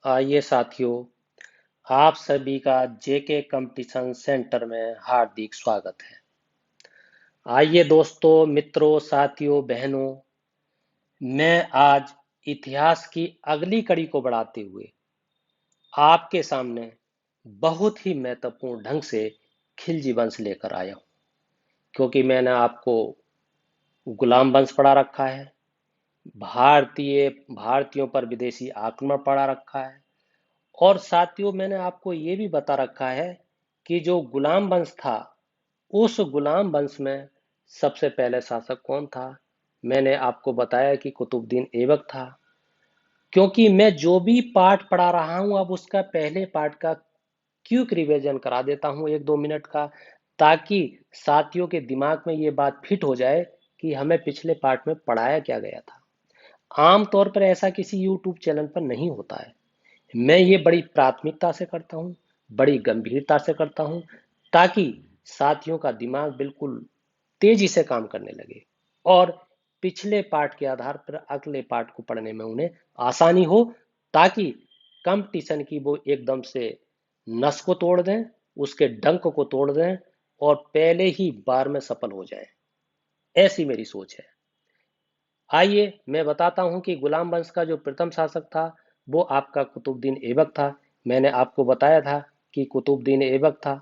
आइए साथियों, आप सभी का जेके कंपटीशन सेंटर में हार्दिक स्वागत है। आइए दोस्तों, मित्रों, साथियों, बहनों, मैं आज इतिहास की अगली कड़ी को बढ़ाते हुए आपके सामने बहुत ही महत्वपूर्ण ढंग से खिलजी वंश लेकर आया हूं, क्योंकि मैंने आपको गुलाम वंश पढ़ा रखा है, भारतीयों पर विदेशी आक्रमण पढ़ा रखा है, और साथियों मैंने आपको ये भी बता रखा है कि जो गुलाम वंश था, उस गुलाम वंश में सबसे पहले शासक कौन था। मैंने आपको बताया कि कुतुबुद्दीन ऐबक था। क्योंकि मैं जो भी पाठ पढ़ा रहा हूं, अब उसका पहले पाठ का क्विक रिवीजन करा देता हूं 1-2 मिनट का, ताकि साथियों के दिमाग में ये बात फिट हो जाए कि हमें पिछले पाठ में पढ़ाया क्या गया था। आमतौर पर ऐसा किसी यूट्यूब चैनल पर नहीं होता है। मैं ये बड़ी प्राथमिकता से करता हूँ, बड़ी गंभीरता से करता हूँ, ताकि साथियों का दिमाग बिल्कुल तेजी से काम करने लगे और पिछले पाठ के आधार पर अगले पाठ को पढ़ने में उन्हें आसानी हो, ताकि कंपटीशन की वो एकदम से नस को तोड़ दें, उसके डंक को तोड़ दें और पहले ही बार में सफल हो जाएं। ऐसी मेरी सोच है। आइए मैं बताता हूं कि गुलाम वंश का जो प्रथम शासक था, वो आपका कुतुबुद्दीन ऐबक था। मैंने आपको बताया था कि कुतुबुद्दीन ऐबक था।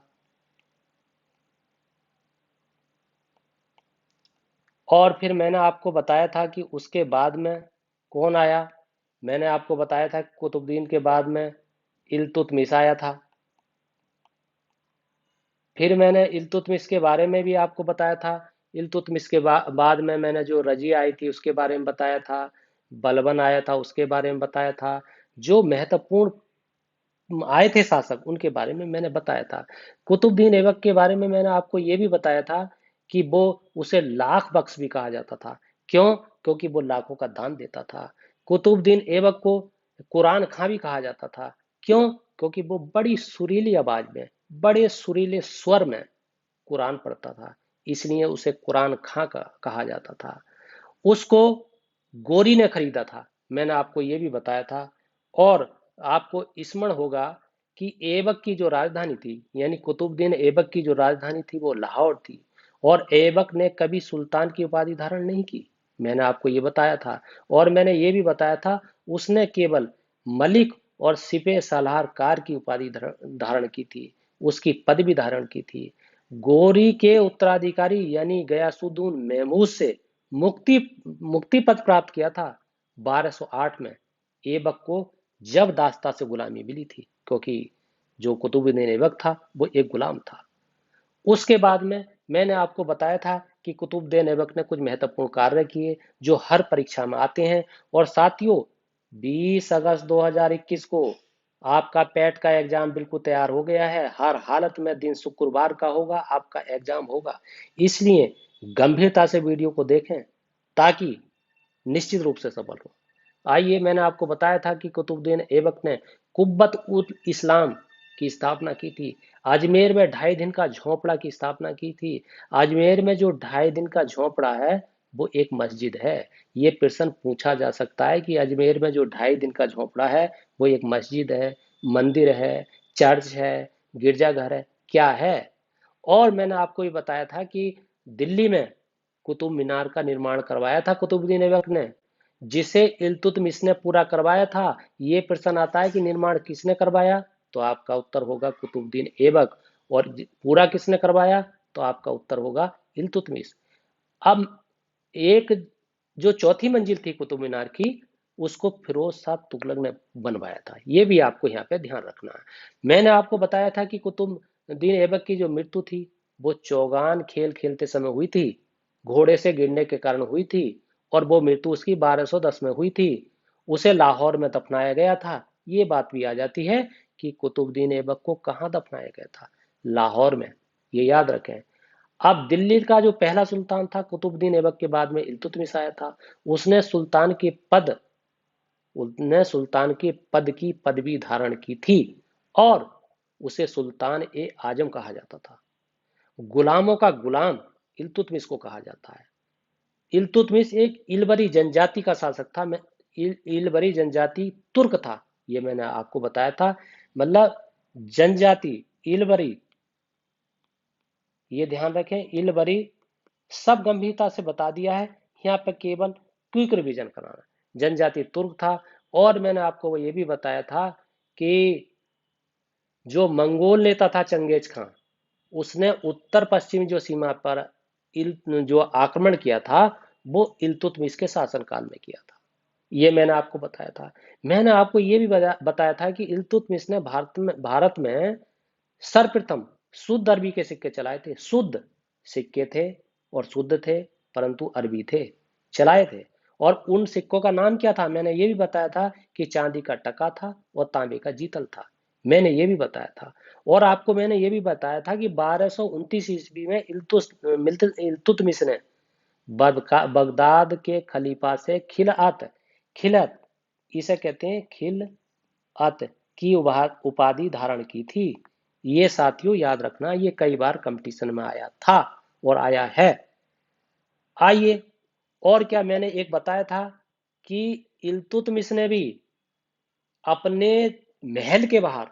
और फिर मैंने आपको बताया था कि उसके बाद में कौन आया। मैंने आपको बताया था कि कुतुबुद्दीन के बाद में इल्तुतमिश आया था। फिर मैंने इल्तुतमिश के बारे में भी आपको बताया था। इल्तुतमिश के बाद में मैंने जो रजिया आई थी उसके बारे में बताया था। बलबन आया था, उसके बारे में बताया था। जो महत्वपूर्ण आए थे शासक, उनके बारे में मैंने बताया था। कुतुबुद्दीन ऐबक के बारे में मैंने आपको ये भी बताया था कि वो उसे लाख बख्श भी कहा जाता था। क्यों? क्योंकि वो लाखों का दान देता था। कुतुबुद्दीन ऐबक को कुरान खां भी कहा जाता था। क्यों? क्योंकि वो बड़ी सुरीली आवाज में, बड़े सुरीले स्वर में कुरान पढ़ता था, इसलिए उसे कुरान खां कहा जाता था। उसको गोरी ने खरीदा था, मैंने आपको ये भी बताया था। और आपको स्मरण होगा कि ऐबक की जो राजधानी थी, यानी कुतुबुद्दीन ऐबक की जो राजधानी थी, वो लाहौर थी। और ऐबक ने कभी सुल्तान की उपाधि धारण नहीं की, मैंने आपको ये बताया था। और मैंने ये भी बताया था, उसने केवल मलिक और सिपह सलाहकार की उपाधि धारण की थी, उसकी पदवी धारण की थी। गोरी के उत्तराधिकारी यानी गयासुद्दीन महमूद से मुक्ति मुक्ति पद प्राप्त किया था 1208 में ऐबक को, जब दास्ता से गुलामी मिली थी, क्योंकि जो कुतुबुद्दीन ऐबक था वो एक गुलाम था। उसके बाद में मैंने आपको बताया था कि कुतुबुद्दीन ऐबक ने कुछ महत्वपूर्ण कार्य किए जो हर परीक्षा में आते हैं। और साथियों, 20 अगस्त 2021 को आपका पैट का एग्जाम बिल्कुल तैयार हो गया है। हर हालत में दिन शुक्रवार का होगा, आपका एग्जाम होगा। इसलिए गंभीरता से वीडियो को देखें, ताकि निश्चित रूप से सफल हो। आइए, मैंने आपको बताया था कि कुतुबुद्दीन ऐबक ने कुब्बत उल इस्लाम की स्थापना की थी। अजमेर में 2.5 दिन का झोंपड़ा की स्थापना की थी। अजमेर में जो 2.5 दिन का झोंपड़ा है, वो एक मस्जिद है। ये प्रश्न पूछा जा सकता है कि अजमेर में जो 2.5 दिन का झोंपड़ा है, वो एक मस्जिद है, मंदिर है, चर्च है, गिरजाघर है, क्या है? और मैंने आपको ये बताया था कि दिल्ली में कुतुब मीनार का निर्माण करवाया था कुतुबुद्दीन ऐबक ने, जिसे इल्तुतमिश ने पूरा करवाया था। ये प्रश्न आता है कि निर्माण किसने करवाया, तो आपका उत्तर होगा कुतुबुद्दीन ऐबक। और पूरा किसने करवाया, तो आपका उत्तर होगा इल्तुतमिश। अब एक जो चौथी मंजिल थी कुतुब मीनार की, उसको फिरोज शाह तुगलक ने बनवाया था। ये भी आपको यहाँ पे ध्यान रखना है। मैंने आपको बताया था कि कुतुबुद्दीन ऐबक की जो मृत्यु थी, वो चौगान खेल खेलते समय हुई थी, घोड़े से गिरने के कारण हुई थी। और वो मृत्यु उसकी 1210 में हुई थी। उसे लाहौर में दफनाया गया था। ये बात भी आ जाती है कि कुतुबुद्दीन ऐबक को कहाँ दफनाया गया था, लाहौर में। ये याद रखें। अब दिल्ली का जो पहला सुल्तान था कुतुबुद्दीन ऐबक के बाद में इल्तुतमिश आया था। उसने सुल्तान के पद उसने सुल्तान के पद की पदवी धारण की थी, और उसे सुल्तान ए आजम कहा जाता था। गुलामों का गुलाम इल्तुतमिश को कहा जाता है। इल्तुतमिश एक इलबरी जनजाति का शासक था। इलबरी जनजाति तुर्क था, ये मैंने आपको बताया था। मतलब जनजाति, इलबरी, ये ध्यान रखें, इलबरी सब गंभीरता से बता दिया है। यहाँ पे केवल क्विक रिवीजन कराना। जनजाति तुर्क था। और मैंने आपको वो ये भी बताया था कि जो मंगोल नेता था चंगेज खां, उसने उत्तर पश्चिम जो सीमा पर इल जो आक्रमण किया था, वो इल्तुतमिश के शासनकाल में किया था। ये मैंने आपको बताया था। मैंने आपको ये भी बताया था कि इल्तुतमिश ने भारत में सर्वप्रथम शुद्ध अरबी के सिक्के चलाए थे। शुद्ध सिक्के थे और शुद्ध थे, परंतु अरबी थे, चलाए थे। और उन सिक्कों का नाम क्या था, मैंने ये भी बताया था कि चांदी का टका था और तांबे का जीतल था। मैंने ये भी बताया था। और आपको मैंने ये भी बताया था कि 1229 ईस्वी में इल्तुतमिश ने बगदाद के खलीफा से खिलअत खिलत इसे कहते हैं खिलअत की उपाधि धारण की थी। ये साथियों याद रखना, ये कई बार कंपटीशन में आया था और आया है। आइए, और क्या मैंने एक बताया था कि इल्तुतमिश ने भी अपने महल के बाहर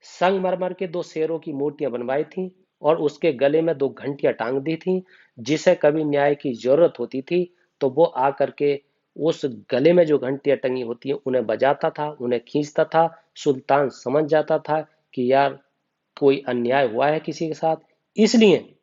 संगमरमर के दो शेरों की मूर्तियां बनवाई थीं और उसके गले में दो घंटियां टांग दी थीं। जिसे कभी न्याय की जरूरत होती थी तो वो आकर के उस गले में जो घंटियां टंगी होती हैं उन्हें बजाता था, उन्हें खींचता था। सुल्तान समझ जाता था कि यार कोई अन्याय हुआ है किसी के साथ, इसलिए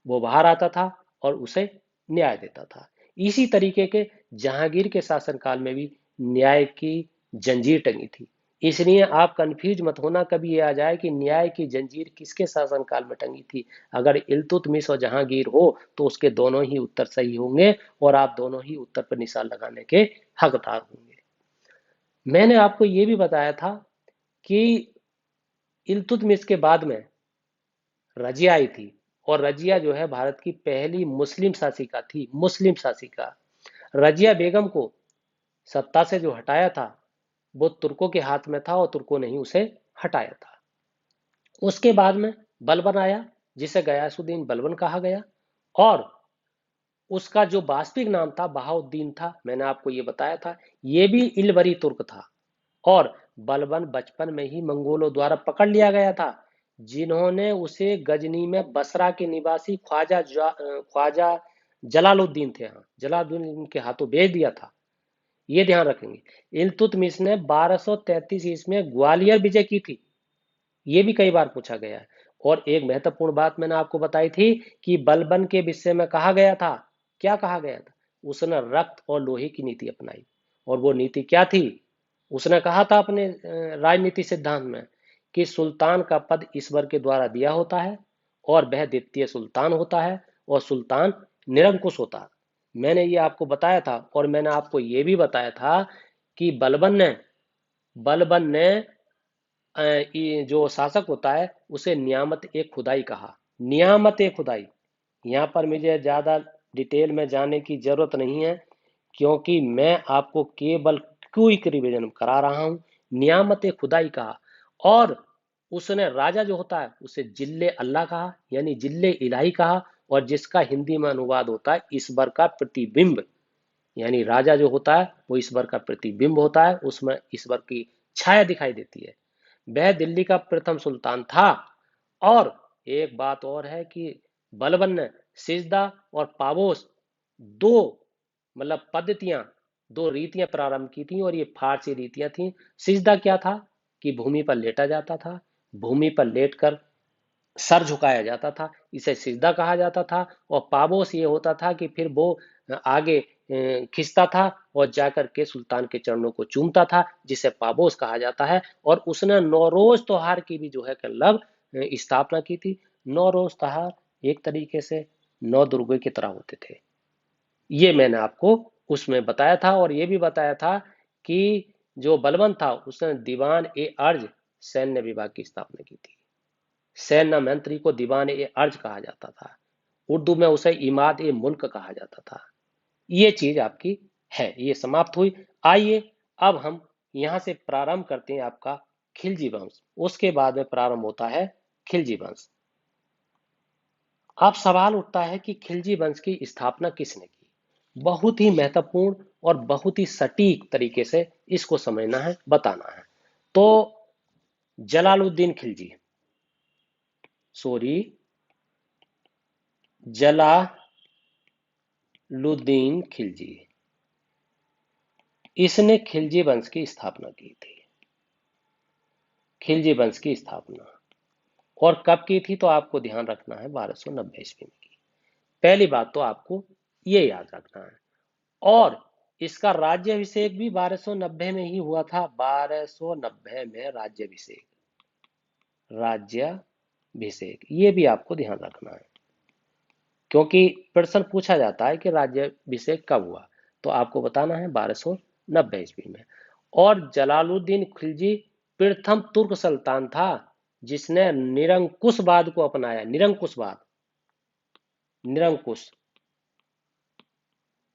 वो बाहर आता था और उसे न्याय देता था। इसी तरीके के जहांगीर के शासनकाल में भी न्याय की जंजीर टंगी थी। इसलिए आप कंफ्यूज मत होना कभी ये आ जाए कि न्याय की जंजीर किसके शासनकाल में टंगी थी। अगर इल्तुतमिश और जहांगीर हो तो उसके दोनों ही उत्तर सही होंगे और आप दोनों ही उत्तर पर निशान लगाने के हकदार होंगे। मैंने आपको ये भी बताया था कि इल्तुतमिश के बाद में रजिया आई थी। और रजिया जो है भारत की पहली मुस्लिम शासिका थी, मुस्लिम शासिका। रजिया बेगम को सत्ता से जो हटाया था वो तुर्कों के हाथ में था और तुर्कों ने ही उसे हटाया था। उसके बाद में बलबन आया, जिसे गयासुद्दीन बलबन कहा गया। और उसका जो वास्तविक नाम था बहाउद्दीन था, मैंने आपको ये बताया था। ये भी इलवरी तुर्क था। और बलबन बचपन में ही मंगोलों द्वारा पकड़ लिया गया था, जिन्होंने उसे गजनी में बसरा के निवासी ख्वाजा जलालुद्दीन थे, हाँ जलालुद्दीन के हाथों भेज दिया था। ये ध्यान रखेंगे। इल्तुतमिश ने 1233 ईस्वी में ग्वालियर विजय की थी। ये भी कई बार पूछा गया है। और एक महत्वपूर्ण बात मैंने आपको बताई थी कि बलबन के विषय में कहा गया था, क्या कहा गया था, उसने रक्त और लोहे की नीति अपनाई। और वो नीति क्या थी, उसने कहा था अपने राजनीति सिद्धांत में कि सुल्तान का पद ईश्वर के द्वारा दिया होता है और वह द्वितीय सुल्तान होता है और सुल्तान निरंकुश होता है। मैंने ये आपको बताया था। और मैंने आपको ये भी बताया था कि बलबन ने ये जो शासक होता है उसे नियामत ए खुदाई कहा। नियामत ए खुदाई, यहाँ पर मुझे ज्यादा डिटेल में जाने की जरूरत नहीं है, क्योंकि मैं आपको केवल क्विक रिवीजन करा रहा हूं। नियामत ए खुदाई कहा। और उसने राजा जो होता है उसे जिल्ले अल्लाह कहा, यानी जिल्ले इलाही कहा। और जिसका हिंदी में अनुवाद होता है ईश्वर का प्रतिबिंब। यानी राजा जो होता है वो ईश्वर का प्रतिबिंब होता है, उसमें ईश्वर की छाया दिखाई देती है। वह दिल्ली का प्रथम सुल्तान था। और एक बात और है कि बलबन ने सिजदा और पाबोस दो मतलब पद्धतियां, दो रीतियां प्रारंभ की थी और ये फारसी रीतियां थी। सिजदा क्या था कि भूमि पर लेटा जाता था, भूमि पर लेटकर सर झुकाया जाता था, इसे सिजदा कहा जाता था। और पाबोस ये होता था कि फिर वो आगे खिंचता था और जाकर के सुल्तान के चरणों को चूमता था, जिसे पाबोस कहा जाता है। और उसने नौरोज त्योहार की भी जो है मतलब स्थापना की थी। नौरोज त्योहार एक तरीके से नौ दुर्गे की तरह होते थे। ये मैंने आपको उसमें बताया था। और ये भी बताया था कि जो बलबन था उसने दीवान ए अर्ज सैन्य विभाग की स्थापना की थी। सैन्य मंत्री को दीवान ए अर्ज कहा जाता था। उर्दू में उसे इमाद ए मुल्क कहा जाता था। ये चीज आपकी है, ये समाप्त हुई। आइए अब हम यहां से प्रारंभ करते हैं आपका खिलजी वंश। उसके बाद में प्रारंभ होता है खिलजी वंश। अब सवाल उठता है कि खिलजी वंश की स्थापना किसने की। बहुत ही महत्वपूर्ण और बहुत ही सटीक तरीके से इसको समझना है, बताना है। तो जलालुद्दीन खिलजी, सॉरी, जलालुद्दीन खिलजी, इसने खिलजी वंश की स्थापना की थी। खिलजी वंश की स्थापना और कब की थी, तो आपको ध्यान रखना है 1290 ईस्वी में की। पहली बात तो आपको ये याद रखना है। और इसका राज्याभिषेक भी 1290 में ही हुआ था। 1290 में राज्याभिषेक, राज्याभिषेक ये भी आपको ध्यान रखना है, क्योंकि प्रश्न पूछा जाता है कि राज्याभिषेक कब हुआ, तो आपको बताना है 1290 ईस्वी में। और जलालुद्दीन खिलजी प्रथम तुर्क सुल्तान था जिसने निरंकुशवाद को अपनाया। निरंकुशवाद, निरंकुश,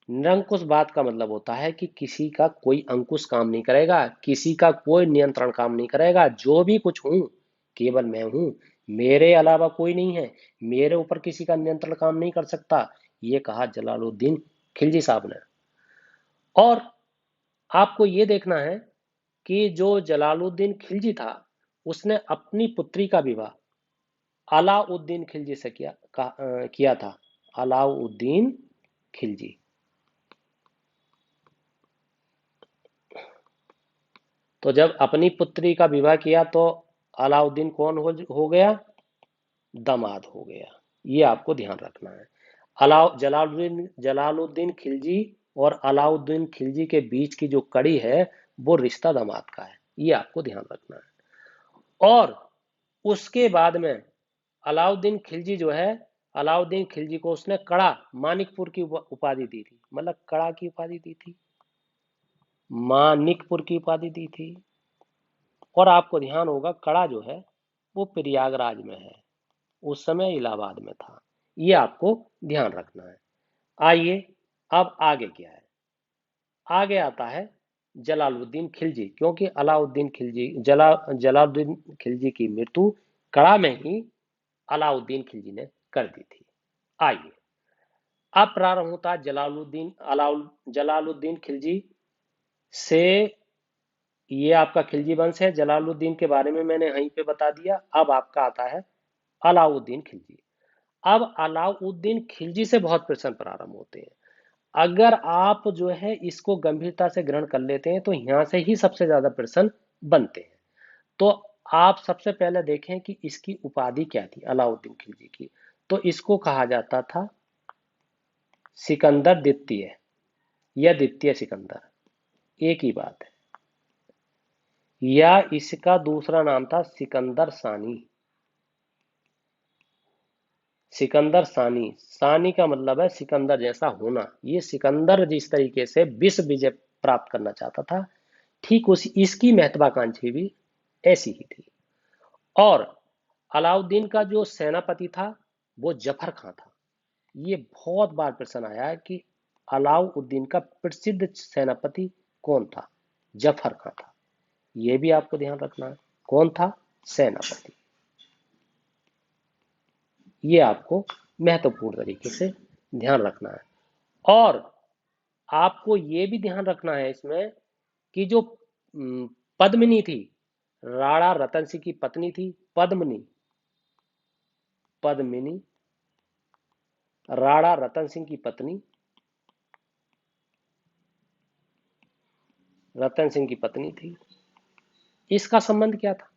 निरंकुशवाद का मतलब होता है कि किसी का कोई अंकुश काम नहीं करेगा, किसी का कोई नियंत्रण काम नहीं करेगा। जो भी कुछ हूं केवल मैं हूं, मेरे अलावा कोई नहीं है, मेरे ऊपर किसी का नियंत्रण काम नहीं कर सकता, ये कहा जलालुद्दीन खिलजी साहब ने। और आपको ये देखना है कि जो जलालुद्दीन खिलजी था उसने अपनी पुत्री का विवाह अलाउद्दीन खिलजी से किया था। अलाउद्दीन खिलजी। तो जब अपनी पुत्री का विवाह किया तो अलाउद्दीन कौन हो गया, दामाद हो गया। ये आपको ध्यान रखना है। जलालुद्दीन खिलजी और अलाउद्दीन खिलजी के बीच की जो कड़ी है वो रिश्ता दामाद का है, ये आपको ध्यान रखना है। और उसके बाद में अलाउद्दीन खिलजी जो है, अलाउद्दीन खिलजी को उसने कड़ा मानिकपुर की उपाधि दी थी। मतलब कड़ा की उपाधि दी थी, मानिकपुर की उपाधि दी थी। और आपको ध्यान होगा कड़ा जो है वो प्रयागराज में है, उस समय इलाहाबाद में था। ये आपको ध्यान रखना है। आइए अब आगे क्या है, आगे आता है जलालुद्दीन खिलजी, क्योंकि अलाउद्दीन खिलजी जलालुद्दीन खिलजी की मृत्यु कड़ा में ही अलाउद्दीन खिलजी ने कर दी थी। आइए अब प्रारंभ होता है जलालुद्दीन खिलजी से। ये आपका खिलजी वंश है, जलालुद्दीन के बारे में मैंने यहीं पे बता दिया। अब आपका आता है अलाउद्दीन खिलजी। अब अलाउद्दीन खिलजी से बहुत प्रश्न प्रारंभ होते हैं। अगर आप जो है इसको गंभीरता से ग्रहण कर लेते हैं तो यहां से ही सबसे ज्यादा प्रश्न बनते हैं। तो आप सबसे पहले देखें कि इसकी उपाधि क्या थी अलाउद्दीन खिलजी की। तो इसको कहा जाता था सिकंदर द्वितीय या द्वितीय सिकंदर, एक ही बात है। या इसका दूसरा नाम था सिकंदर सानी। सिकंदर सानी, सानी का मतलब है सिकंदर जैसा होना। ये सिकंदर जिस तरीके से विश्व विजय प्राप्त करना चाहता था, ठीक उसी इसकी महत्वाकांक्षी भी ऐसी ही थी। और अलाउद्दीन का जो सेनापति था वो जफर खां था। ये बहुत बार प्रश्न आया है कि अलाउद्दीन का प्रसिद्ध सेनापति कौन था, जफर खां था। ये भी आपको ध्यान रखना है, कौन था, सेनापति। ये आपको महत्वपूर्ण तरीके से ध्यान रखना है। और आपको ये भी ध्यान रखना है इसमें कि जो पद्मिनी थी, राणा रतन सिंह की पत्नी थी पद्मिनी, पद्मिनी राणा रतन सिंह की पत्नी, रतन सिंह की पत्नी थी। इसका संबंध क्या था,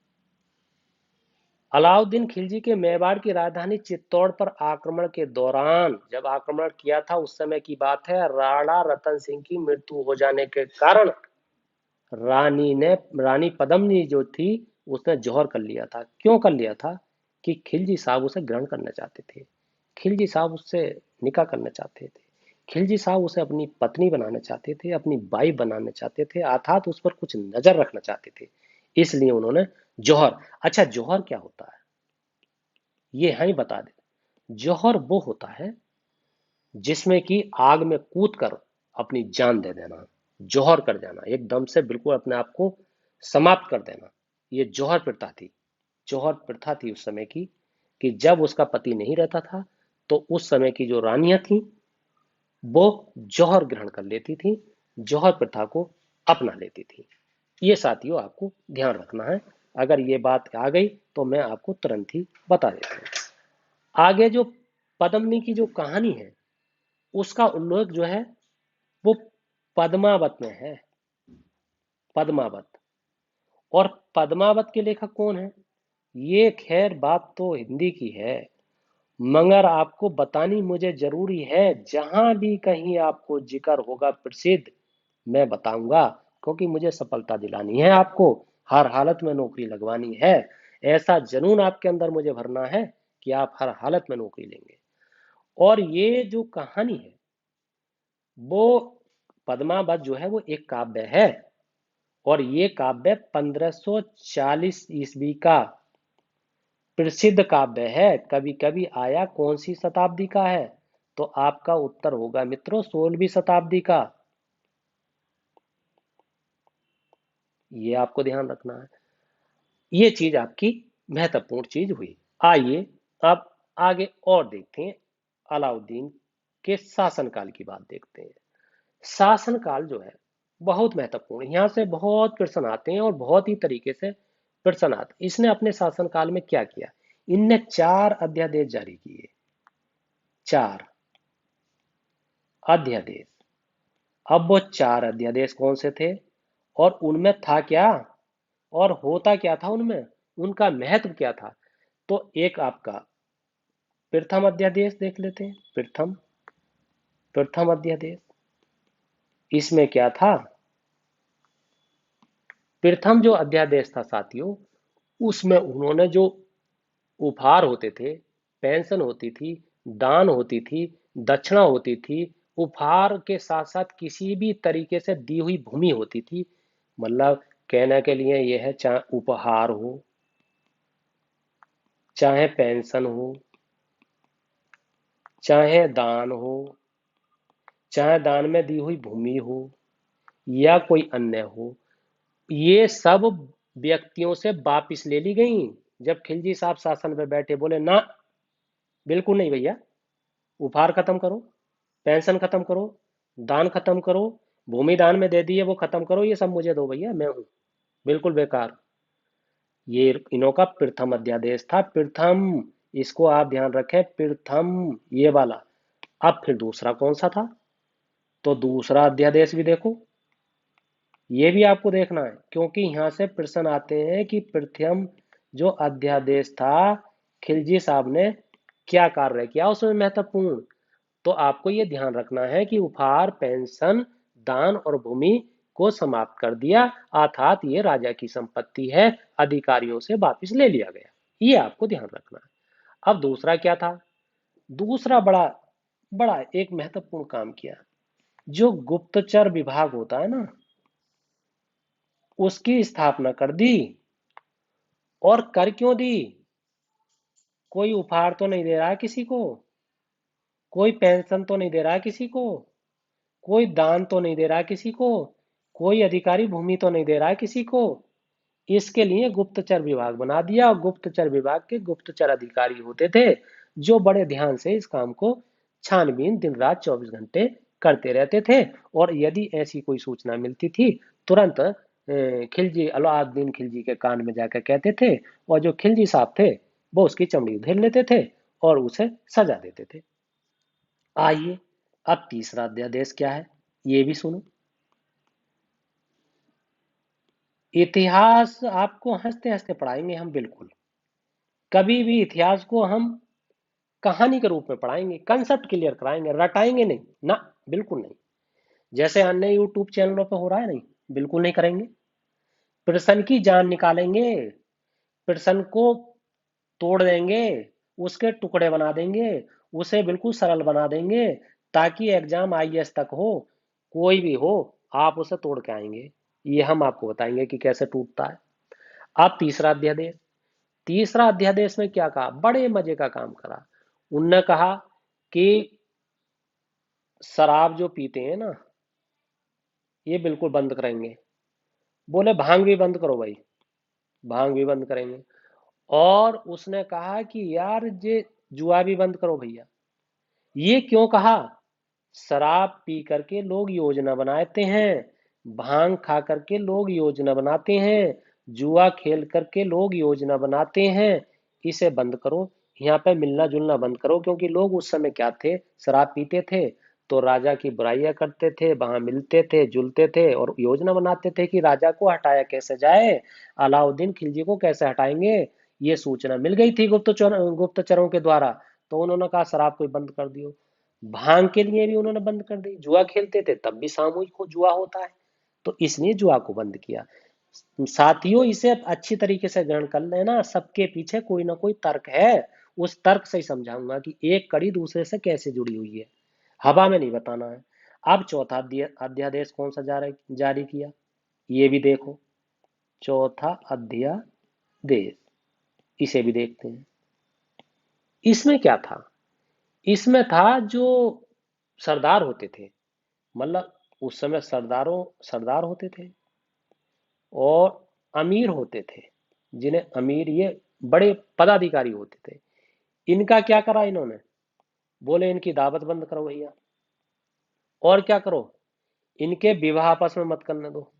अलाउद्दीन खिलजी के मेवाड़ की राजधानी चित्तौड़ पर आक्रमण के दौरान जब आक्रमण किया था उस समय की बात है। राणा रतन सिंह की मृत्यु हो जाने के कारण रानी पद्मिनी जो थी उसने जौहर कर लिया था। क्यों कर लिया था कि खिलजी साहब उसे ग्रहण करना चाहते थे, खिलजी साहब उससे निकाह करना चाहते थे, खिलजी साहब उसे अपनी पत्नी बनाना चाहते थे, अपनी बाई बनाना चाहते थे, अर्थात उस पर कुछ नजर रखना चाहते थे। इसलिए उन्होंने जौहर। अच्छा जौहर क्या होता है ये ही बता दे। जौहर वो होता है जिसमें कि आग में कूद कर अपनी जान दे देना, जौहर कर जाना, एकदम से बिल्कुल अपने आप को समाप्त कर देना। ये जौहर प्रथा थी। जौहर प्रथा थी उस समय की कि जब उसका पति नहीं रहता था तो उस समय की जो रानियां थी वो जौहर ग्रहण कर लेती थी, जौहर प्रथा को अपना लेती थी। ये साथियों आपको ध्यान रखना है। अगर ये बात आ गई तो मैं आपको तुरंत ही बता देता हूँ। आगे जो पद्मिनी की जो कहानी है उसका उल्लेख जो है वो पद्मावत में है। पद्मावत। और पद्मावत के लेखक कौन है? ये खैर बात तो हिंदी की है, मगर आपको बतानी मुझे जरूरी है। जहां भी कहीं आपको जिक्र होगा प्रसिद्ध, मैं बताऊंगा, क्योंकि मुझे सफलता दिलानी है आपको। हर हालत में नौकरी लगवानी है। ऐसा जुनून आपके अंदर मुझे भरना है कि आप हर हालत में नौकरी लेंगे। और ये जो कहानी है वो पद्मावत जो है वो एक काव्य है। और ये काव्य 1540 ईस्वी का प्रसिद्ध काव्य है। कभी कभी आया कौन सी शताब्दी का है? तो आपका उत्तर होगा मित्रों 16वीं शताब्दी का। ये आपको ध्यान रखना है। ये चीज आपकी महत्वपूर्ण चीज हुई। आइए अब आगे और देखते हैं। अलाउद्दीन के शासनकाल की बात देखते हैं। शासनकाल जो है बहुत महत्वपूर्ण है। यहाँ से बहुत प्रश्न आते हैं और बहुत ही तरीके से प्रश्न आते हैं। इसने अपने शासनकाल में क्या किया? इनने 4 अध्यादेश जारी किए। 4 अध्यादेश। अब वो 4 अध्यादेश कौन से थे और उनमें था क्या और होता क्या था उनमें, उनका महत्व क्या था? तो एक आपका प्रथम अध्यादेश देख लेते हैं। प्रथम अध्यादेश, इसमें क्या था? प्रथम जो अध्यादेश था साथियों, उसमें उन्होंने जो उपहार होते थे, पेंशन होती थी, दान होती थी, दक्षिणा होती थी, उपहार के साथ साथ किसी भी तरीके से दी हुई भूमि होती थी। मतलब कहने के लिए यह है, चाहे उपहार हो, चाहे पेंशन हो, चाहे दान हो, चाहे दान में दी हुई भूमि हो या कोई अन्य हो, ये सब व्यक्तियों से वापिस ले ली गई। जब खिलजी साहब शासन पे बैठे, बोले ना, बिल्कुल नहीं भैया, उपहार खत्म करो, पेंशन खत्म करो, दान खत्म करो, भूमि दान में दे दी है वो खत्म करो, ये सब मुझे दो भैया, मैं हूं, बिल्कुल बेकार। ये इन्हों का प्रथम अध्यादेश था। प्रथम, इसको आप ध्यान रखें, प्रथम ये वाला। अब फिर दूसरा कौन सा था? तो दूसरा अध्यादेश भी देखो, ये भी आपको देखना है, क्योंकि यहां से प्रश्न आते हैं कि प्रथम जो अध्यादेश था, खिलजी साहब ने क्या कार्य किया उसमें महत्वपूर्ण। तो आपको ये ध्यान रखना है कि उपहार, पेंशन, दान और भूमि को समाप्त कर दिया, अर्थात ये राजा की संपत्ति है, अधिकारियों से वापस ले लिया गया। ये आपको ध्यान रखना है। अब दूसरा क्या था? दूसरा बड़ा बड़ा एक महत्वपूर्ण काम किया। जो गुप्तचर विभाग होता है ना, उसकी स्थापना कर दी। और कर क्यों दी? कोई उपहार तो नहीं दे रहा है किसी को, कोई पेंशन तो नहीं दे रहा है किसी को, कोई दान तो नहीं दे रहा है किसी को, कोई अधिकारी भूमि तो नहीं दे रहा है किसी को। इसके लिए गुप्तचर विभाग बना दिया। और गुप्तचर विभाग के गुप्तचर अधिकारी होते थे जो बड़े ध्यान से इस काम को छानबीन दिन रात 24 घंटे करते रहते थे। और यदि ऐसी कोई सूचना मिलती थी, तुरंत खिलजी, अलाउद्दीन खिलजी के कान में जाकर कहते थे, और जो खिलजी साहब थे वो उसकी चमड़ी उधेड़ लेते थे और उसे सजा देते थे। आइए अब तीसरा अध्यादेश क्या है, ये भी सुनो। इतिहास आपको हंसते हंसते पढ़ाएंगे हम, बिल्कुल। कभी भी इतिहास को हम कहानी के रूप में पढ़ाएंगे, कंसेप्ट क्लियर कराएंगे, रटाएंगे नहीं ना, बिल्कुल नहीं। जैसे अन्य यूट्यूब चैनलों पर हो रहा है, नहीं, बिल्कुल नहीं करेंगे। प्रश्न की जान निकालेंगे, प्रश्न को तोड़ देंगे, उसके टुकड़े बना देंगे, उसे बिल्कुल सरल बना देंगे, ताकि एग्जाम आईएएस तक हो, कोई भी हो, आप उसे तोड़ के आएंगे। ये हम आपको बताएंगे कि कैसे टूटता है। अब तीसरा अध्यादेश। तीसरा अध्यादेश में क्या कहा? बड़े मजे का काम करा। उनने कहा कि शराब जो पीते हैं ना, ये बिल्कुल बंद करेंगे। बोले भांग भी बंद करो भाई, भांग भी बंद करेंगे। और उसने कहा कि यार ये जुआ भी बंद करो भैया। ये क्यों कहा? शराब पी करके लोग योजना बनाते हैं, भांग खा करके लोग योजना बनाते हैं, जुआ खेल करके लोग योजना बनाते हैं। इसे बंद करो, यहाँ पे मिलना जुलना बंद करो, क्योंकि लोग उस समय क्या थे, शराब पीते थे तो राजा की बुराइयां करते थे, वहां मिलते थे, जुलते थे और योजना बनाते थे कि राजा को हटाया कैसे जाए, अलाउद्दीन खिलजी को कैसे हटाएंगे। ये सूचना मिल गई थी गुप्तचरों के द्वारा। तो उन्होंने कहा शराब को बंद कर दियो। भांग के लिए भी उन्होंने बंद कर दी, जुआ खेलते थे तब भी सामूहिक जुआ होता है, तो इसलिए जुआ को बंद किया। साथियों, इसे अच्छी तरीके से ग्रहण कर लेना, सबके पीछे कोई ना कोई तर्क है। उस तर्क से ही समझाऊंगा कि एक कड़ी दूसरे से कैसे जुड़ी हुई है, हवा में नहीं बताना है। अब चौथा अध्यादेश कौन सा जारी किया, ये भी देखो। चौथा अध्यादेश, इसे भी देखते हैं। इसमें क्या था, इसमें था जो सरदार होते थे, मतलब उस समय सरदार होते थे और अमीर होते थे, जिन्हें अमीर, ये बड़े पदाधिकारी होते थे। इनका क्या करा इन्होंने, बोले इनकी दावत बंद करो भैया, और क्या करो, इनके विवाह आपस में मत करने दो।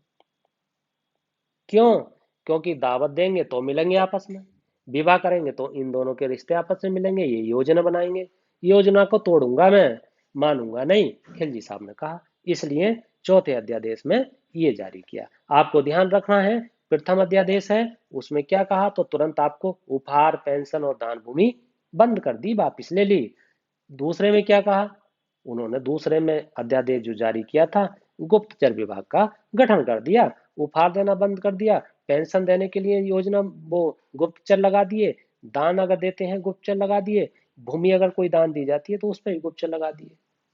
क्यों, क्योंकि दावत देंगे तो मिलेंगे आपस में, विवाह करेंगे तो इन दोनों के रिश्ते आपस में मिलेंगे, ये योजना बनाएंगे, योजना को तोड़ूंगा मैं, मानूंगा नहीं, खिलजी साहब ने कहा। इसलिए चौथे अध्यादेश में ये जारी किया। आपको ध्यान रखना है, प्रथम अध्यादेश है, उसमें क्या कहा, तो तुरंत आपको उपहार, पेंशन और दान भूमि बंद कर दी, वापिस ले ली। दूसरे में क्या कहा, उन्होंने दूसरे में अध्यादेश जो जारी किया था, गुप्तचर विभाग का गठन कर दिया, उपहार देना बंद कर दिया, पेंशन देने के लिए योजना वो गुप्तचर लगा दिए, दान अगर देते हैं गुप्तचर लगा दिए, भूमि अगर कोई दान दी जाती है तो उस पर भी गुप्तचर लगा दिए,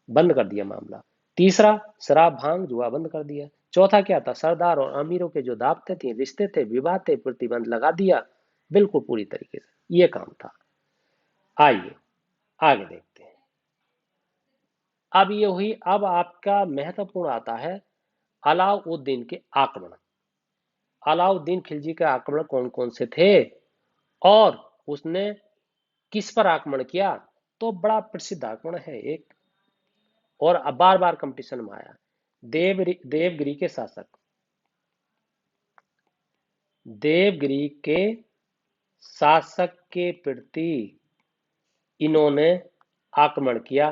बंद कर दिया मामला। तीसरा, शराब भांग जुआ बंद कर दिया। चौथा क्या था, सरदार और अमीरों के जो दावते थे, रिश्ते थे, विवाह थे, प्रतिबंध लगा दिया, बिल्कुल पूरी तरीके से ये काम था। आइए आगे देखते हैं। अब ये हुई, अब आपका महत्वपूर्ण आता है अलाउद्दीन के आक्रमण। अलाउद्दीन खिलजी के आक्रमण कौन कौन से थे और उसने किस पर आक्रमण किया, तो बड़ा प्रसिद्ध आक्रमण है एक, और अब बार बार कंपटीशन में आया। देवगिरी के शासक, देवगिरी के शासक के प्रति इन्होंने आक्रमण किया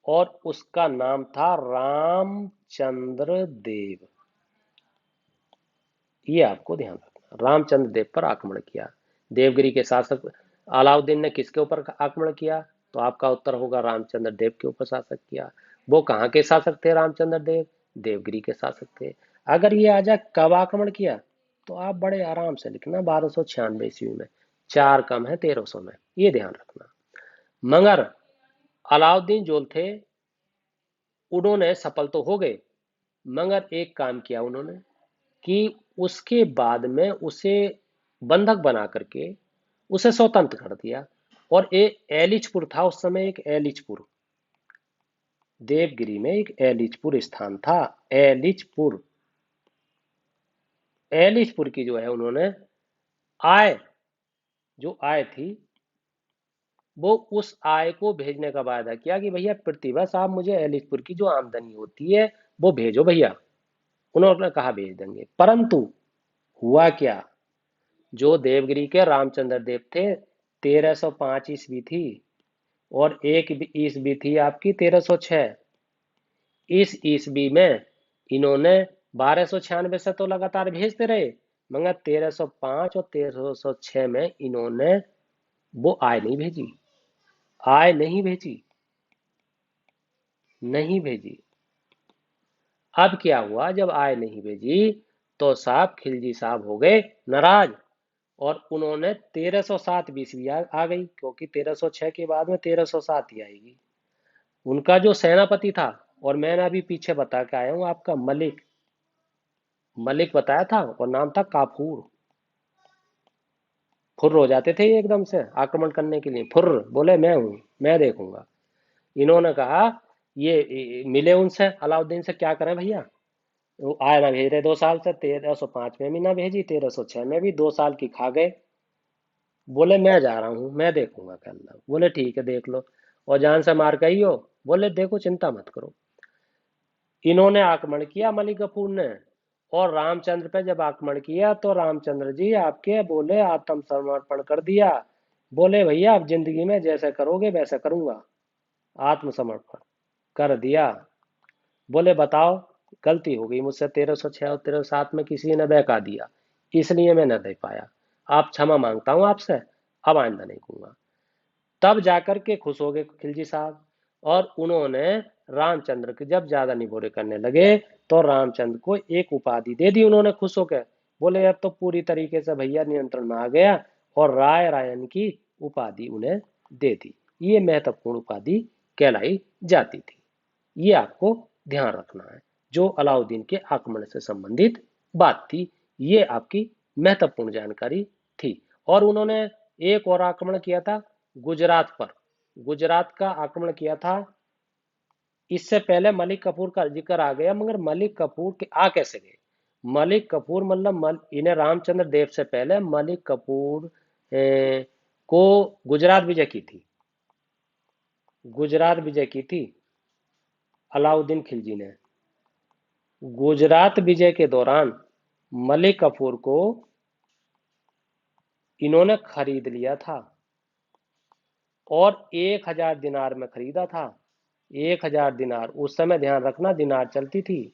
और उसका नाम था रामचंद्र देव। ये आपको ध्यान रखना, रामचंद्र देव पर आक्रमण किया। देवगिरी के शासक अलाउद्दीन ने किसके ऊपर आक्रमण किया, तो आपका उत्तर होगा रामचंद्र देव के ऊपर शासक किया। वो कहाँ के शासक थे रामचंद्र देव, देवगिरी के शासक थे। अगर ये आ जाए कब आक्रमण किया, तो आप बड़े आराम से लिखना 1296 ईस्वी में, चार कम है 1300 में, ये ध्यान रखना। मगर अलाउद्दीन जो थे, उन्होंने सफल तो हो गए, मगर एक काम किया उन्होंने कि उसके बाद में उसे बंधक बना करके उसे स्वतंत्र कर दिया। और एक एलिचपुर था उस समय, एक एलिचपुर, देवगिरी में एक एलिचपुर स्थान था, एलिचपुर। एलिचपुर की जो है उन्होंने आय, जो आय थी, वो उस आय को भेजने का वायदा किया कि भैया प्रतिवर्ष आप मुझे एलिचपुर की जो आमदनी होती है वो भेजो भैया। उन्होंने कहा भेज देंगे, परंतु हुआ क्या, जो देवगिरी के रामचंद्र देव थे, 1305 ईस्वी थी और एक ईस्वी थी आपकी 1306। इस ईस्वी में इन्होंने 1296 से तो लगातार भेजते रहे, मगर 1305 और 1306 में इन्होंने वो आय नहीं भेजी, आय नहीं भेजी, नहीं भेजी। अब क्या हुआ, जब आय नहीं भेजी तो साहब खिलजी साहब हो गए नाराज, और उन्होंने 1307 ईस्वी आ गई, क्योंकि 1306 के बाद में 1307 ही आएगी। उनका जो सेनापति था, और मैंने अभी पीछे बता के आया हूं आपका, मलिक, मलिक बताया था, और नाम था काफूर। फुर्र हो जाते थे एकदम से आक्रमण करने के लिए, फुर्र बोले मैं हूं, मैं देखूंगा। इन्होंने कहा ये मिले उनसे, अलाउद्दीन से, क्या करें भैया, वो आए ना भेज रहे 2 साल से, 1305 में भी ना भेजी, 1306 में भी, 2 साल की खा गए। बोले मैं जा रहा हूँ, मैं देखूंगा क्या। बोले ठीक है देख लो, और जान से मार गई हो, बोले देखो चिंता मत करो, इन्होंने आक्रमण किया मलिक कफूर ने, और रामचंद्र पे जब आक्रमण किया तो रामचंद्र जी आपके बोले आत्मसमर्पण कर दिया। बोले भैया आप जिंदगी में जैसे करोगे वैसा करूंगा। आत्मसमर्पण कर दिया। बोले बताओ, गलती हो गई मुझसे, 1306 और 1307 में किसी ने बहका दिया, इसलिए मैं न दे पाया। आप क्षमा मांगता हूं आपसे, अब आइंदा नहीं कहूंगा। तब जाकर के खुश हो गए खिलजी साहब, और उन्होंने रामचंद्र के जब ज्यादा निबोरे करने लगे तो रामचंद्र को एक उपाधि दे दी उन्होंने खुश होकर। बोले अब तो पूरी तरीके से भैया नियंत्रण में आ गया, और राय रायन की उपाधि उन्हें दे दी। ये महत्वपूर्ण उपाधि कहलाई जाती थी। ये आपको ध्यान रखना है, जो अलाउद्दीन के आक्रमण से संबंधित बात थी। ये आपकी महत्वपूर्ण जानकारी थी। और उन्होंने एक और आक्रमण किया था गुजरात पर। गुजरात का आक्रमण किया था। इससे पहले मलिक कफूर का जिक्र आ गया, मगर मलिक कफूर के आ कैसे गए? मलिक कफूर मतलब इन्हें रामचंद्र देव से पहले मलिक कफूर को गुजरात विजय की थी। गुजरात विजय की थी अलाउद्दीन खिलजी ने। गुजरात विजय के दौरान मलिक कफूर को इन्होंने खरीद लिया था, और 1000 दिनार में खरीदा था। 1000 दिनार, उस समय ध्यान रखना दिनार चलती थी,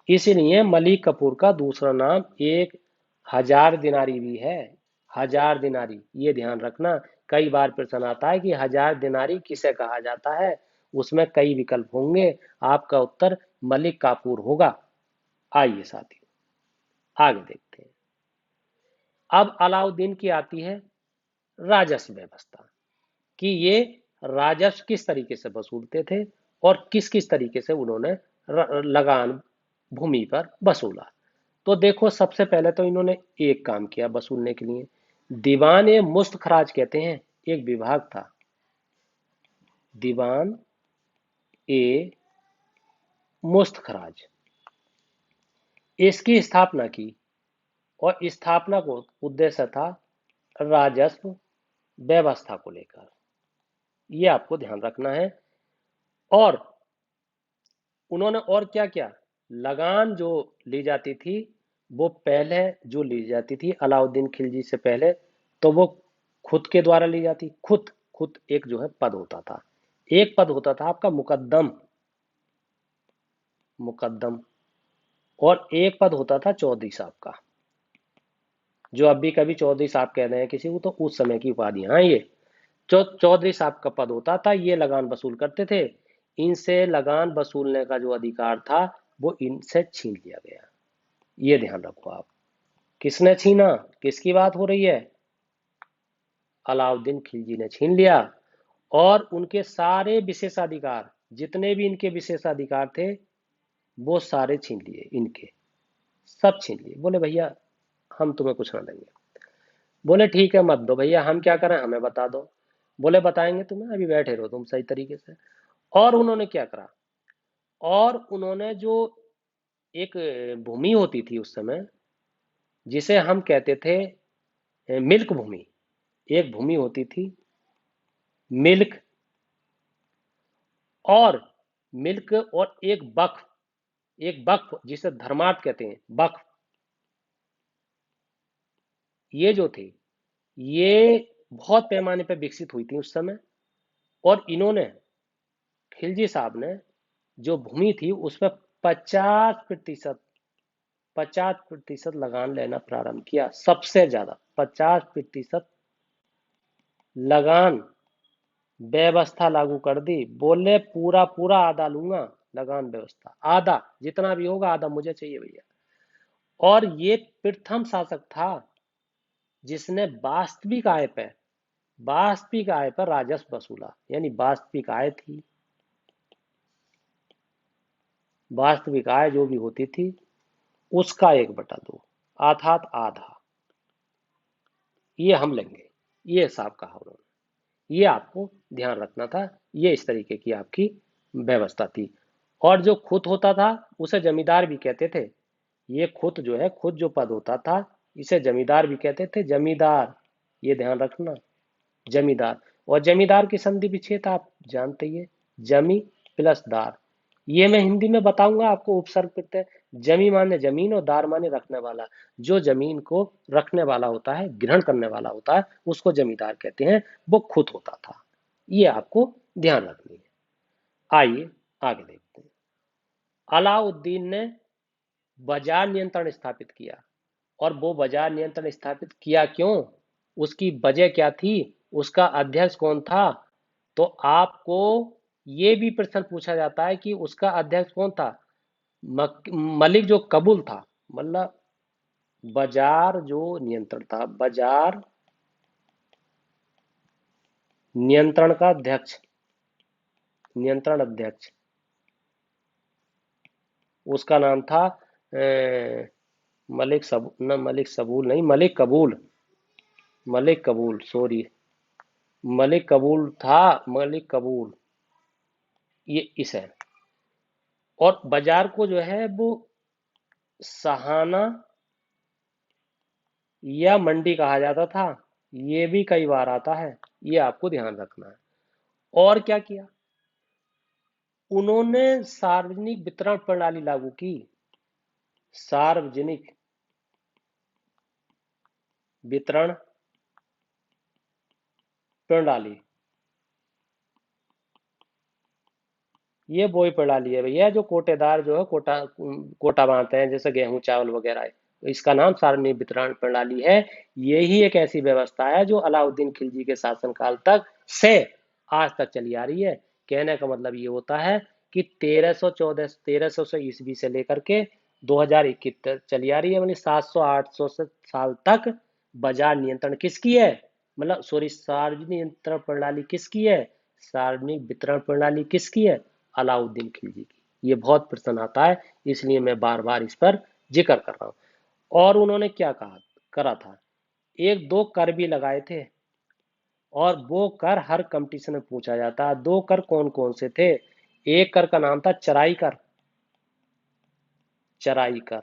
इसलिए मलिक कफूर का दूसरा नाम 1000 दिनारी भी है। 1000 दिनारी, ये ध्यान रखना। कई बार प्रश्न आता है कि 1000 दिनारी किसे कहा जाता है, उसमें कई विकल्प होंगे, आपका उत्तर मलिक काफूर होगा। आइए साथियों आगे देखते हैं। अब अलाउद्दीन की आती है राजस्व व्यवस्था, कि ये राजस्व किस तरीके से वसूलते थे और किस किस तरीके से उन्होंने लगान भूमि पर वसूला। तो देखो, सबसे पहले तो इन्होंने एक काम किया वसूलने के लिए, दीवान ए मुस्त खराज कहते हैं, एक विभाग था, दीवान ए मुस्त खराज। इसकी स्थापना की, और स्थापना को उद्देश्य था राजस्व व्यवस्था को लेकर। ये आपको ध्यान रखना है। और उन्होंने और क्या किया, लगान जो ली जाती थी, वो पहले जो ली जाती थी अलाउद्दीन खिलजी से पहले, तो वो खुद के द्वारा ली जाती। खुद खुद एक जो है पद होता था, एक पद होता था आपका मुकद्दम, मुकद्दम, और एक पद होता था चौधरी साहब का, जो अभी कभी चौधरी साहब कह रहे हैं किसी को, तो उस समय की उपाधियां ये चौधरी साहब का पद होता था। ये लगान वसूल करते थे। इनसे लगान वसूलने का जो अधिकार था वो इनसे छीन लिया गया। ये ध्यान रखो आप। किसने छीना, किसकी बात हो रही है? अलाउद्दीन खिलजी ने छीन लिया, और उनके सारे विशेषाधिकार, जितने भी इनके विशेषाधिकार थे, वो सारे छीन लिए, इनके सब छीन लिए। बोले भैया हम तुम्हें कुछ ना देंगे। बोले ठीक है मत दो भैया, हम क्या करें, हमें बता दो। बोले बताएंगे तुम्हें, अभी बैठे रहो तुम सही तरीके से। और उन्होंने क्या करा, और उन्होंने जो एक भूमि होती थी उस समय, जिसे हम कहते थे मिल्क भूमि, एक भूमि होती थी मिल्क, और मिल्क, और एक बख्फ, एक बख्फ जिसे धर्मार्थ कहते हैं, बख्फ, ये जो थे, ये बहुत पैमाने पर विकसित हुई थी उस समय। और इन्होंने, खिलजी साहब ने जो भूमि थी उसमें 50% 50% लगान लेना प्रारंभ किया। सबसे ज्यादा 50% लगान व्यवस्था लागू कर दी। बोले पूरा पूरा आधा लूंगा, लगान व्यवस्था आधा, जितना भी होगा आधा मुझे चाहिए भैया। और ये प्रथम शासक था जिसने वास्तविक आय पर राजस्व वसूला। यानी वास्तविक आय थी, वास्तविक आय जो भी होती थी उसका 1/2, अर्थात आधा, ये हम लेंगे। ये हिसाब कहा उन्होंने। ये आपको ध्यान रखना था। ये इस तरीके की आपकी व्यवस्था थी। और जो खुद होता था उसे जमींदार भी कहते थे। ये खुद जो है, खुद जो पद होता था, इसे जमींदार भी कहते थे, जमींदार, ये ध्यान रखना, जमींदार। और जमींदार की संधि विच्छेद आप जानते ही है, जमी प्लस दार, ये मैं हिंदी में बताऊंगा आपको। उपसर्ग प्रत्यय जमी माने जमीन और दार माने रखने वाला। जो जमीन को रखने वाला होता है, ग्रहण करने वाला होता है, उसको जमींदार कहते हैं। वो खुद होता था। ये आपको ध्यान रखनी है। आइए आगे देखते हैं। अलाउद्दीन ने बाजार नियंत्रण स्थापित किया। और वो बाजार नियंत्रण स्थापित किया क्यों, उसकी वजह क्या थी, उसका अध्यक्ष कौन था। तो आपको ये भी प्रश्न पूछा जाता है कि उसका अध्यक्ष कौन था। मलिक जो कबूल था, मतलब बाजार जो नियंत्रण था, बाजार नियंत्रण का अध्यक्ष, नियंत्रण अध्यक्ष, उसका नाम था मलिक सब न मलिक सबूल नहीं, मलिक कबूल, मलिक कबूल, सॉरी, मलिक कबूल था, मलिक कबूल, ये इस है। और बाजार को जो है वो सहाना या मंडी कहा जाता था। ये भी कई बार आता है, ये आपको ध्यान रखना है। और क्या किया, उन्होंने सार्वजनिक वितरण प्रणाली लागू की। सार्वजनिक वितरण प्रणाली, ये वही प्रणाली है भैया जो कोटेदार जो है कोटा कोटा बांटते हैं, जैसे गेहूं चावल वगैरह है। इसका नाम सार्वजनिक वितरण प्रणाली है। यही एक ऐसी व्यवस्था है जो अलाउद्दीन खिलजी के शासनकाल तक से आज तक चली आ रही है। कहने का मतलब ये होता है कि 1314 से ईस्वी से लेकर के 2021 तक चली आ रही है, मतलब 700-800 साल तक बाजार नियंत्रण किसकी है, मतलब सॉरी, सार्वजनिक नियंत्रण प्रणाली किसकी है, सार्वजनिक वितरण प्रणाली किसकी है, अलाउद्दीन खिलजी की। ये बहुत प्रश्न आता है, इसलिए मैं बार बार इस पर जिक्र कर रहा हूँ। और उन्होंने क्या कहा करा था, एक दो कर भी लगाए थे। और वो कर हर कंपटीशन में पूछा जाता है। दो कर कौन कौन से थे, एक कर का नाम था चराई कर, चराई कर।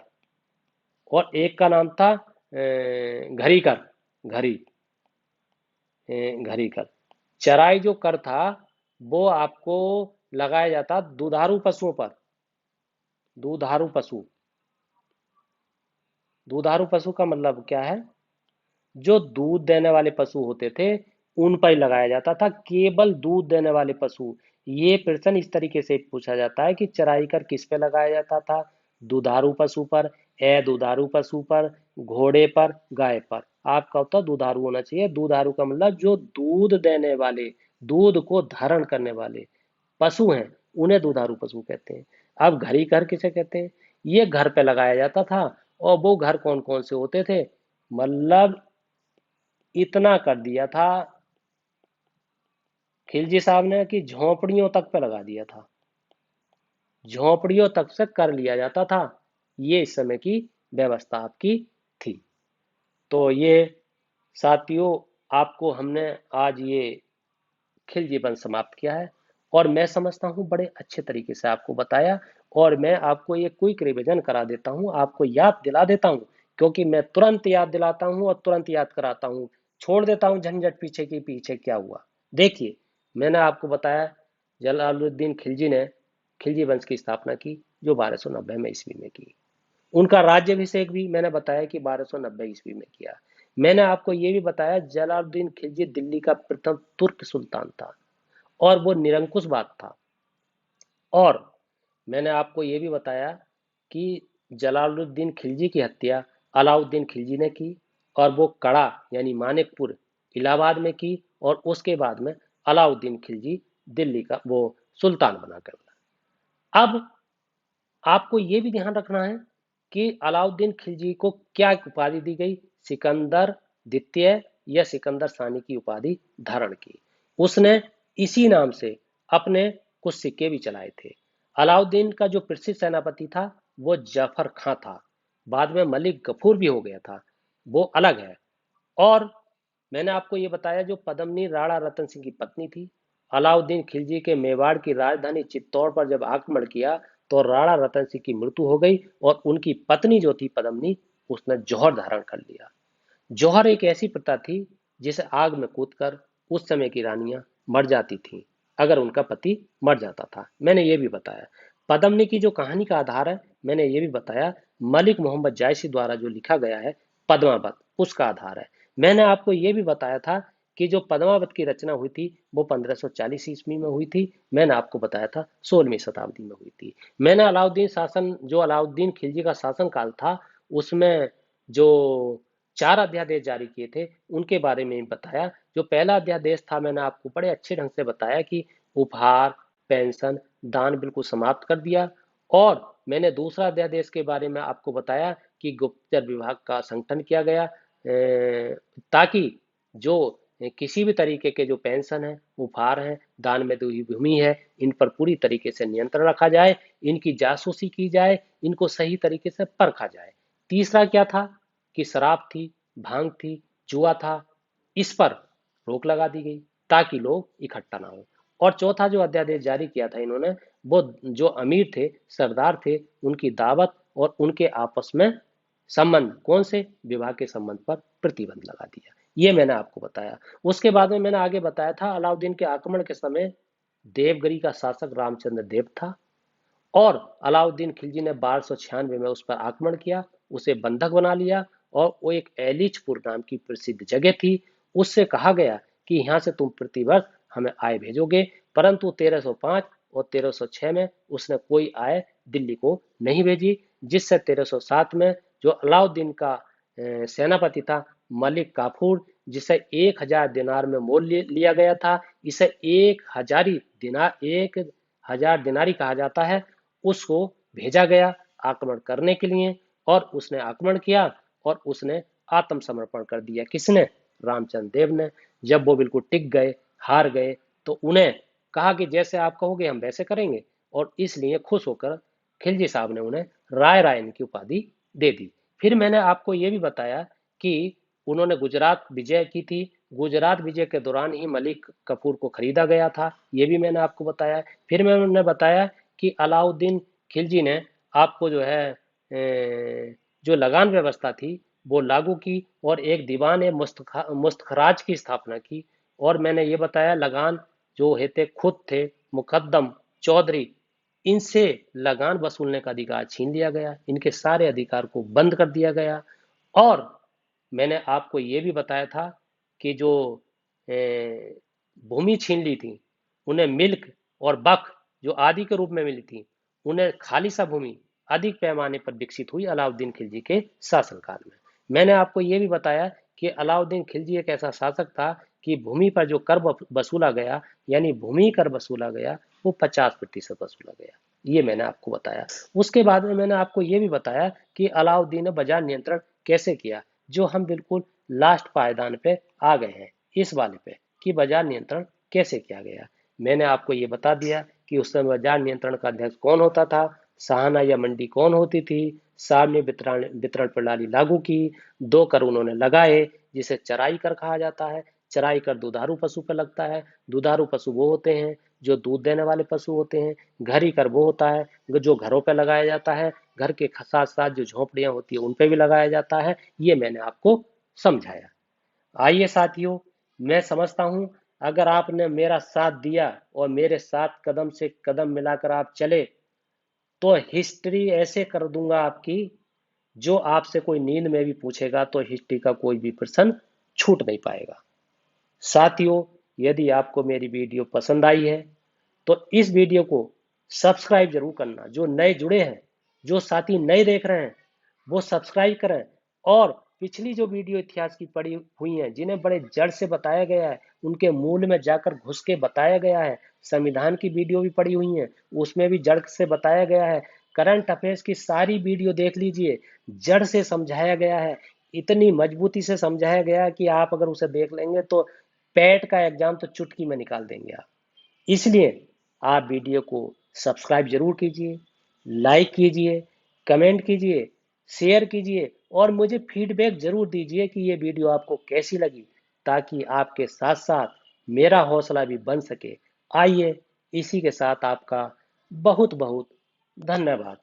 और एक का नाम था घरी कर, घरी, घरी कर। चराई जो कर था वो आपको लगाया जाता दुधारू पशुओं पर। दुधारू पशु, दुधारू पशु का मतलब क्या है, जो दूध देने वाले पशु होते थे उन पर लगाया जाता था, केवल दूध देने वाले पशु। ये प्रश्न इस तरीके से पूछा जाता है कि चराई कर किस पे लगाया जाता था, दुधारू पशु पर, दुधारू पशु पर, घोड़े पर, गाय पर। आपका उत्तर दुधारू होना चाहिए। दुधारू का मतलब जो दूध देने वाले, दूध को धारण करने वाले पशु हैं, उन्हें दुधारू पशु कहते हैं। अब घरी कर किसे कहते हैं, ये घर पे लगाया जाता था। और वो घर कौन कौन से होते थे, मतलब इतना कर दिया था खिलजी साहब ने कि झोपड़ियों तक पे लगा दिया था, झोपड़ियों तक से कर लिया जाता था। ये इस समय की व्यवस्था आपकी थी। तो ये साथियों, आपको हमने आज ये खिलजी वंश समाप्त किया है। और मैं समझता हूँ बड़े अच्छे तरीके से आपको बताया। और मैं आपको ये क्विक रिवीजन करा देता हूँ, आपको याद दिला देता हूँ, क्योंकि मैं तुरंत याद दिलाता हूँ और तुरंत याद कराता हूँ। छोड़ देता हूँ झंझट पीछे की, पीछे क्या हुआ। देखिए, मैंने आपको बताया जलालुद्दीन खिलजी ने खिलजी वंश की स्थापना की, जो 1290 में ईस्वी में की। उनका राज्यभिषेक भी मैंने बताया कि 1290 ईस्वी में किया। मैंने आपको ये भी बताया जलालुद्दीन खिलजी दिल्ली का प्रथम तुर्क सुल्तान था और वो निरंकुशवाद था। और मैंने आपको ये भी बताया कि जलालुद्दीन खिलजी की हत्या अलाउद्दीन खिलजी ने की, और वो कड़ा यानी मानिकपुर इलाहाबाद में की। और उसके बाद में अलाउद्दीन खिलजी दिल्ली का वो सुल्तान बना कर। अब आपको ये भी ध्यान रखना है कि अलाउद्दीन खिलजी को क्या उपाधि दी गई, सिकंदर द्वितीय या सिकंदर सानी की उपाधि धारण की। उसने इसी नाम से अपने कुछ सिक्के भी चलाए थे। अलाउद्दीन का जो प्रसिद्ध सेनापति था वो जफर खां था। बाद में मलिक गफूर भी हो गया था, वो अलग है। और मैंने आपको ये बताया जो पद्मिनी राणा रतन सिंह की पत्नी थी। अलाउद्दीन खिलजी के मेवाड़ की राजधानी चित्तौड़ पर जब आक्रमण किया तो राणा रतन सिंह की मृत्यु हो गई और उनकी पत्नी जो थी पद्मिनी, उसने जौहर धारण कर लिया। जौहर एक ऐसी प्रथा थी जिसे आग में कूदकर उस समय की रानियां मर जाती थीं अगर उनका पति मर जाता था। मैंने ये भी बताया। पद्मनी की जो कहानी का आधार है, मैंने ये भी बताया, मलिक मोहम्मद जायसी द्वारा जो लिखा गया है पद्मावत, उसका आधार है। मैंने आपको ये भी बताया था कि जो पद्मावत की रचना हुई थी वो 1540 ईस्वी में हुई थी। मैंने आपको बताया था 16वीं शताब्दी में हुई थी। मैंने अलाउद्दीन खिलजी का शासन काल था, उसमें जो 4 अध्यादेश जारी किए थे उनके बारे में भी बताया। जो पहला अध्यादेश था, मैंने आपको बड़े अच्छे ढंग से बताया कि उपहार, पेंशन, दान बिल्कुल समाप्त कर दिया। और मैंने दूसरा अध्यादेश के बारे में आपको बताया कि गुप्तचर विभाग का संगठन किया गया, ताकि जो किसी भी तरीके के जो पेंशन है, उपहार है, दान में हुई भूमि है, इन पर पूरी तरीके से नियंत्रण रखा जाए, इनकी जासूसी की जाए, इनको सही तरीके से परखा जाए। तीसरा क्या था कि शराब थी, भांग थी, जुआ था, इस पर रोक लगा दी गई ताकि लोग इकट्ठा ना हो। और चौथा जो अध्यादेश जारी किया था इन्होंने, वो जो अमीर थे, सरदार थे, उनकी दावत और उनके आपस में संबंध, कौन से विवाह के संबंध पर प्रतिबंध लगा दिया। ये मैंने आपको बताया। उसके बाद में मैंने आगे बताया था अलाउद्दीन के आक्रमण के समय देवगिरी का शासक रामचंद्र देव था, और अलाउद्दीन खिलजी ने 1296 में उस पर आक्रमण किया, उसे बंधक बना लिया। और वो एक एलिचपुर नाम की प्रसिद्ध जगह थी, उससे कहा गया कि यहाँ से तुम प्रतिवर्ष हमें आय भेजोगे। परंतु 1305 और 1306 में उसने कोई आय दिल्ली को नहीं भेजी, जिससे 1307 में जो अलाउद्दीन का सेनापति था मलिक काफूर, जिसे 1000 दिनार में मोल लिया गया था, इसे 1000 दिनारी कहा जाता है, उसको भेजा गया आक्रमण करने के लिए। और उसने आक्रमण किया और उसने आत्मसमर्पण कर दिया। किसने? रामचंद्र देव ने। जब वो बिल्कुल टिक गए, हार गए, तो उन्हें कहा कि जैसे आप कहोगे हम वैसे करेंगे, और इसलिए खुश होकर खिलजी साहब ने उन्हें राय रायन की उपाधि दे दी। फिर मैंने आपको ये भी बताया कि उन्होंने गुजरात विजय की थी। गुजरात विजय के दौरान ही मलिक कफूर को खरीदा गया था, ये भी मैंने आपको बताया। फिर मैंने बताया कि अलाउद्दीन खिलजी ने आपको जो है जो लगान व्यवस्था थी वो लागू की, और एक दीवान मुस्तखराज की स्थापना की। और मैंने ये बताया लगान जो हेते खुद थे मुकद्दम चौधरी, इनसे लगान वसूलने का अधिकार छीन लिया गया, इनके सारे अधिकार को बंद कर दिया गया। और मैंने आपको ये भी बताया था कि जो भूमि छीन ली थी, उन्हें मिल्क और बख जो आदि के रूप में मिली थी, उन्हें खालिसा भूमि अधिक पैमाने पर विकसित हुई अलाउद्दीन खिलजी के शासनकाल में। मैंने आपको ये भी बताया कि अलाउद्दीन खिलजी एक ऐसा शासक था कि भूमि पर जो कर वसूला गया, यानी भूमि कर वसूला गया, वो 50% वसूला गया। ये मैंने आपको बताया। उसके बाद में मैंने आपको ये भी बताया कि अलाउद्दीन ने बाजार नियंत्रण कैसे किया, जो हम बिल्कुल लास्ट पायदान पे आ गए हैं, इस वाले पे, कि बाजार नियंत्रण कैसे किया गया। मैंने आपको ये बता दिया कि उस समय बाजार नियंत्रण का अध्यक्ष कौन होता था, सहाना या मंडी कौन होती थी, साम्य वितरण वितरण प्रणाली लागू की, 2 कर उन्होंने लगाए जिसे चराई कर कहा जाता है। चराई कर दुधारू पशु पर लगता है। दुधारू पशु वो होते हैं जो दूध देने वाले पशु होते हैं। घरी कर वो होता है जो घरों पर लगाया जाता है। घर के साथ साथ जो झोपड़ियां होती है उन पे भी लगाया जाता है। ये मैंने आपको समझाया। आइए साथियों, मैं समझता हूं अगर आपने मेरा साथ दिया और मेरे साथ कदम से कदम मिलाकर आप चले, तो हिस्ट्री ऐसे कर दूंगा आपकी, जो आपसे कोई नींद में भी पूछेगा तो हिस्ट्री का कोई भी प्रश्न छूट नहीं पाएगा। साथियों, यदि आपको मेरी वीडियो पसंद आई है तो इस वीडियो को सब्सक्राइब जरूर करना। जो नए जुड़े हैं, जो साथी नए देख रहे हैं, वो सब्सक्राइब करें। और पिछली जो वीडियो इतिहास की पड़ी हुई हैं, जिन्हें बड़े जड़ से बताया गया है, उनके मूल में जाकर घुस के बताया गया है। संविधान की वीडियो भी पड़ी हुई है, उसमें भी जड़ से बताया गया है। करंट अफेयर्स की सारी वीडियो देख लीजिए, जड़ से समझाया गया है। इतनी मजबूती से समझाया गया है कि आप अगर उसे देख लेंगे तो पैट का एग्जाम तो चुटकी में निकाल देंगे आप। इसलिए आप वीडियो को सब्सक्राइब जरूर कीजिए, लाइक कीजिए, कमेंट कीजिए, शेयर कीजिए, और मुझे फीडबैक जरूर दीजिए कि ये वीडियो आपको कैसी लगी, ताकि आपके साथ साथ मेरा हौसला भी बन सके। आइए, इसी के साथ आपका बहुत बहुत धन्यवाद।